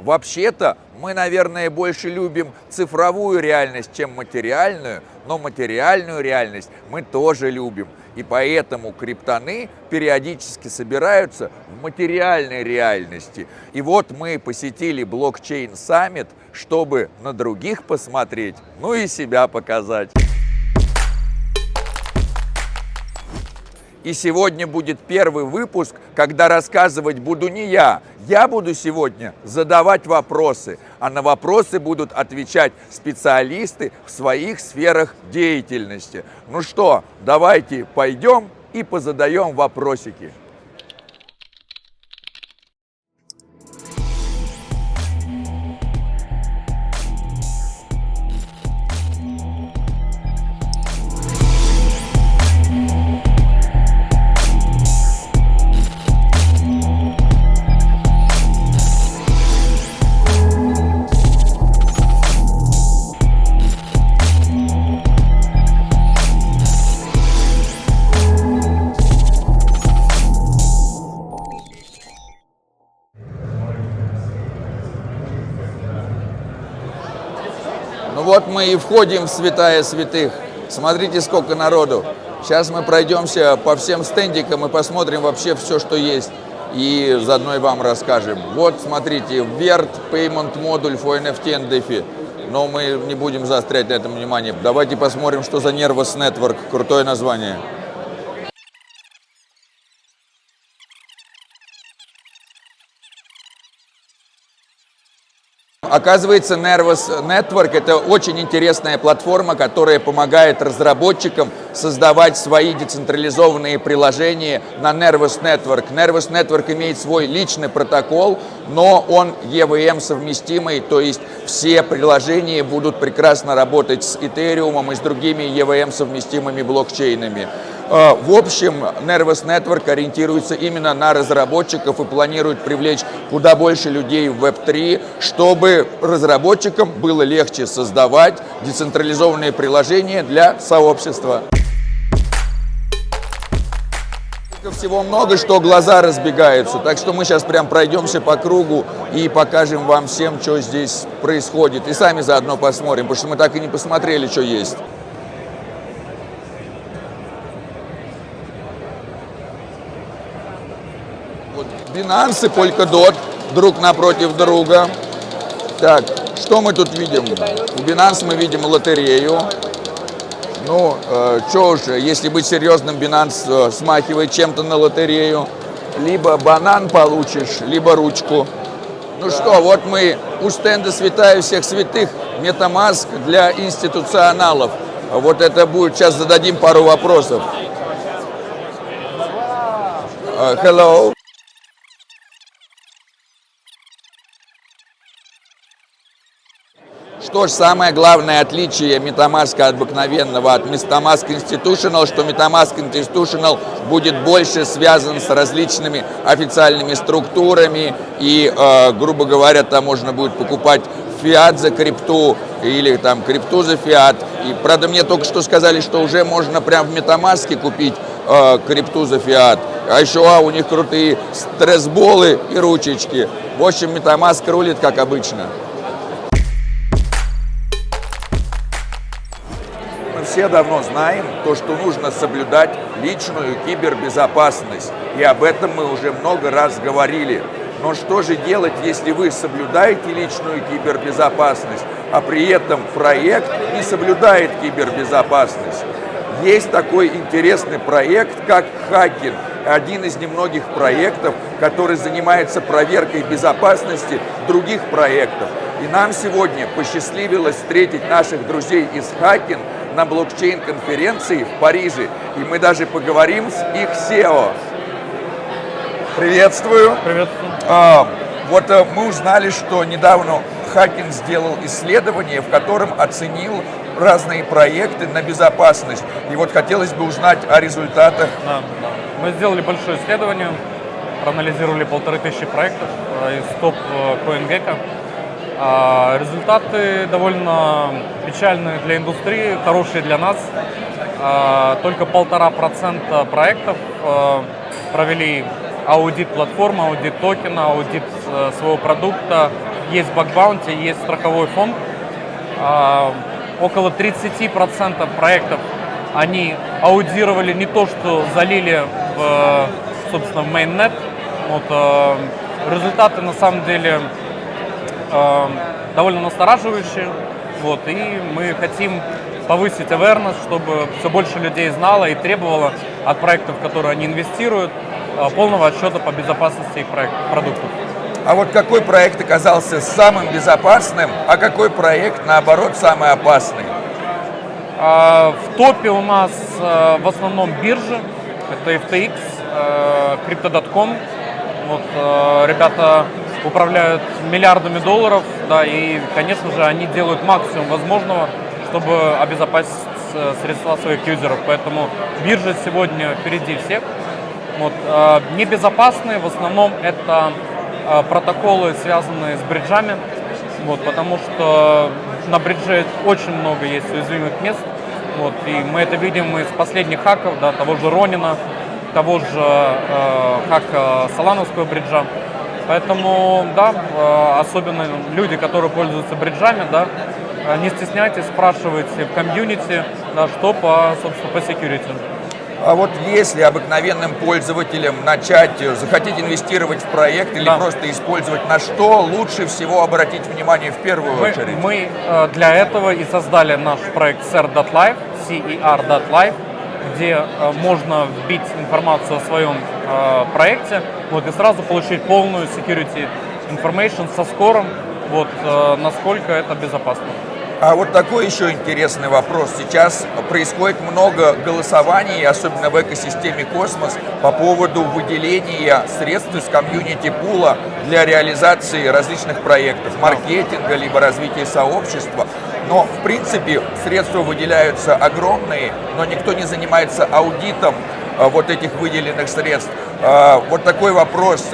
Вообще-то мы, наверное, больше любим цифровую реальность, чем материальную, но материальную реальность мы тоже любим. И поэтому криптоны периодически собираются в материальной реальности. И вот мы посетили блокчейн саммит, чтобы на других посмотреть, ну и себя показать. И сегодня будет первый выпуск, когда рассказывать буду не я. Я буду сегодня задавать вопросы, а на вопросы будут отвечать специалисты в своих сферах деятельности. Ну что, давайте пойдем и позадаем вопросики. Ну вот мы и входим в святая святых. Смотрите, сколько народу. Сейчас мы пройдемся по всем стендикам и посмотрим вообще все, что есть. И заодно и вам расскажем. Вот, смотрите, Vert Payment Module for NFT and DeFi. Но мы не будем заострять на этом внимание. Давайте посмотрим, что за Nervous Network. Крутое название. Оказывается, Nervous Network – это очень интересная платформа, которая помогает разработчикам создавать свои децентрализованные приложения на Nervous Network. Nervous Network имеет свой личный протокол, но он EVM совместимый, то есть все приложения будут прекрасно работать с Ethereum и с другими EVM совместимыми блокчейнами. В общем, Nervous Network ориентируется именно на разработчиков и планирует привлечь куда больше людей в Web3, чтобы разработчикам было легче создавать децентрализованные приложения для сообщества. Всего много, что глаза разбегаются, так что мы сейчас прям пройдемся по кругу и покажем вам всем, что здесь происходит. И сами заодно посмотрим, потому что мы так и не посмотрели, что есть. Binance и Polkadot друг напротив друга. Так, что мы тут видим? У Binance мы видим лотерею. Ну, что уже, если быть серьезным, Binance смахивает чем-то на лотерею. Либо банан получишь, либо ручку. Ну что, вот мы у стенда святая всех святых, MetaMask для институционалов. Вот это будет, сейчас зададим пару вопросов. Hello. Что ж, самое главное отличие MetaMask обыкновенного от MetaMask Institutional, что MetaMask Institutional будет больше связан с различными официальными структурами и, грубо говоря, там можно будет покупать фиат за крипту или там крипту за фиат. И, правда, мне только что сказали, что уже можно прям в MetaMask купить крипту за фиат. А еще у них крутые стресс-болы и ручечки. В общем, MetaMask рулит, как обычно. Все давно знаем то, что нужно соблюдать личную кибербезопасность. И об этом мы уже много раз говорили. Но что же делать, если вы соблюдаете личную кибербезопасность, а при этом проект не соблюдает кибербезопасность? Есть такой интересный проект, как Hackin, один из немногих проектов, который занимается проверкой безопасности других проектов. И нам сегодня посчастливилось встретить наших друзей из Hackin на блокчейн-конференции в Париже, и мы даже поговорим с их SEO. Приветствую. Приветствую. Вот мы узнали, что недавно Hackin сделал исследование, в котором оценил разные проекты на безопасность. И вот хотелось бы узнать о результатах. Да. Мы сделали большое исследование, проанализировали 1500 проектов из топ CoinGecko. Результаты довольно печальные для индустрии, хорошие для нас. Только 1,5% проектов провели аудит платформы, аудит токена, аудит своего продукта есть bug bounty, есть страховой фонд. Около 30% проектов они аудировали не то, что залили собственно, в mainnet. Вот, результаты на самом деле довольно настораживающие. Вот, и мы хотим повысить awareness, чтобы все больше людей знало и требовало от проектов, в которые они инвестируют, полного отчета по безопасности их продуктов. А вот какой проект оказался самым безопасным, а какой проект, наоборот, самый опасный? В топе у нас в основном биржи, это FTX, Crypto.com. Вот, ребята управляют миллиардами долларов, да, и, конечно же, они делают максимум возможного, чтобы обезопасить средства своих юзеров. Поэтому биржа сегодня впереди всех. Вот, небезопасные в основном это протоколы, связанные с бриджами, вот, потому что на бридже очень много есть уязвимых мест. Вот, и мы это видим из последних хаков, да, того же Ронина, того же хака Солановского бриджа. Поэтому, да, особенно люди, которые пользуются бриджами, да, не стесняйтесь, спрашивайте в комьюнити, да, что собственно, по security. А вот если обыкновенным пользователям захотеть инвестировать в проект или просто использовать, на что лучше всего обратить внимание в первую очередь? Мы для этого и создали наш проект CER.live, CER.live, где можно вбить информацию о своем проекте, вот, и сразу получить полную security information со скором, вот, насколько это безопасно. А вот такой еще интересный вопрос. Сейчас происходит много голосований, особенно в экосистеме Космос, по поводу выделения средств из комьюнити-пула для реализации различных проектов, маркетинга, либо развития сообщества. Но, в принципе, средства выделяются огромные, но никто не занимается аудитом вот этих выделенных средств. Вот такой вопрос.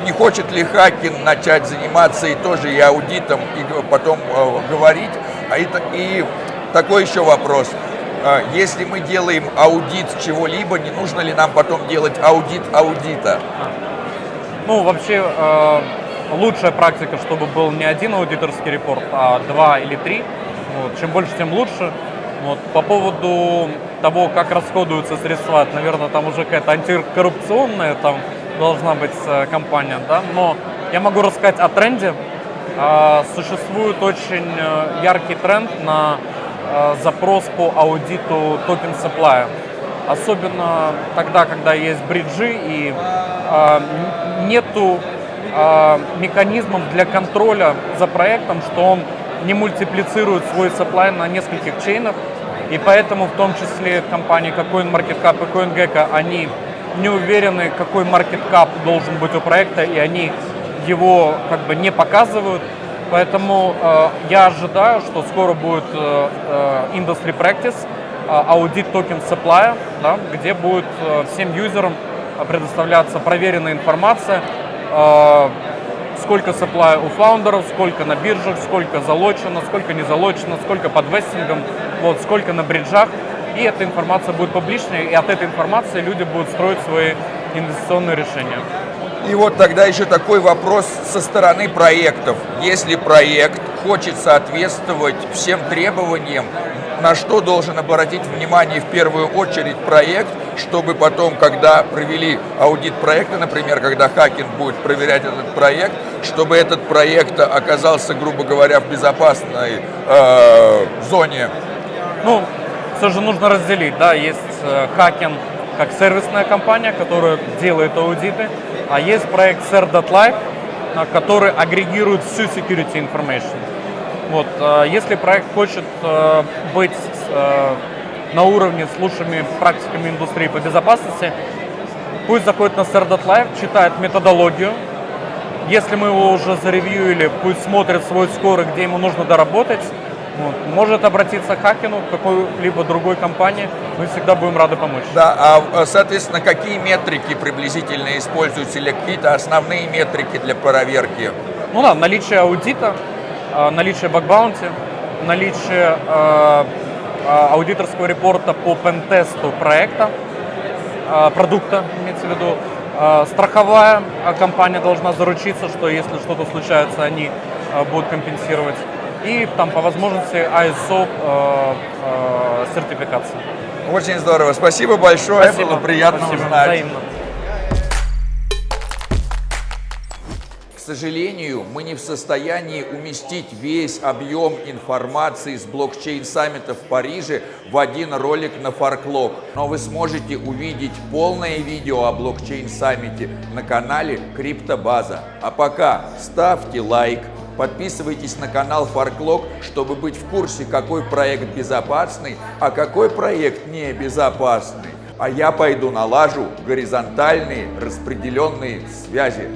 Не хочет ли Хакин начать заниматься и тоже и аудитом, и потом говорить? И такой еще вопрос. Если мы делаем аудит чего-либо, не нужно ли нам потом делать аудит аудита? Ну, вообще, лучшая практика, чтобы был не один аудиторский репорт, а 2 или 3. Вот. Чем больше, тем лучше. Вот. По поводу того, как расходуются средства, это, наверное, там уже какая-то антикоррупционная там должна быть компания, да? Но я могу рассказать о тренде. Существует очень яркий тренд на запрос по аудиту токен supply. Особенно тогда, когда есть бриджи и нету механизмов для контроля за проектом, что он не мультиплицирует свой supply на нескольких чейнах. И поэтому в том числе компании как CoinMarketCap и CoinGecko, они не уверены, какой маркеткап должен быть у проекта, и они его как бы не показывают. Поэтому я ожидаю, что скоро будет industry practice, аудит токен supply, да, где будет всем юзерам предоставляться проверенная информация, сколько supply у фаундеров, сколько на биржах, сколько залочено, сколько не залочено, сколько под вестингом, вот, сколько на бриджах. И эта информация будет публичной, и от этой информации люди будут строить свои инвестиционные решения. И вот тогда еще такой вопрос со стороны проектов. Если проект хочет соответствовать всем требованиям, на что должен обратить внимание в первую очередь проект, чтобы потом, когда провели аудит проекта, например, когда Хакин будет проверять этот проект, чтобы этот проект оказался, грубо говоря, в безопасной зоне? Ну, все же нужно разделить, да, есть Хакин как сервисная компания, которая делает аудиты, а есть проект CER.live, который агрегирует всю security information. Вот, если проект хочет быть на уровне с лучшими практиками индустрии по безопасности, пусть заходит на CER.live, читает методологию. Если мы его уже заревьюили, пусть смотрит свой скор, где ему нужно доработать. Вот. Может обратиться к Хакину, к какой-либо другой компании, мы всегда будем рады помочь. Да, а соответственно, какие метрики приблизительно используются или какие-то основные метрики для проверки? Ну да, наличие аудита, наличие баг-баунти, наличие аудиторского репорта по пентесту проекта, продукта, имеется в виду. Страховая компания должна заручиться, что если что-то случается, они будет компенсировать. И там по возможности ISO сертификация. Очень здорово. Спасибо большое. Спасибо. Было приятно Спасибо. узнать. Взаимно. К сожалению, мы не в состоянии уместить весь объем информации с блокчейн-саммита в Париже в один ролик на Farklog. Но вы сможете увидеть полное видео о блокчейн-саммите на канале Криптобаза. А пока ставьте лайк, подписывайтесь на канал Farklog, чтобы быть в курсе, какой проект безопасный, а какой проект небезопасный. А я пойду налажу горизонтальные распределенные связи.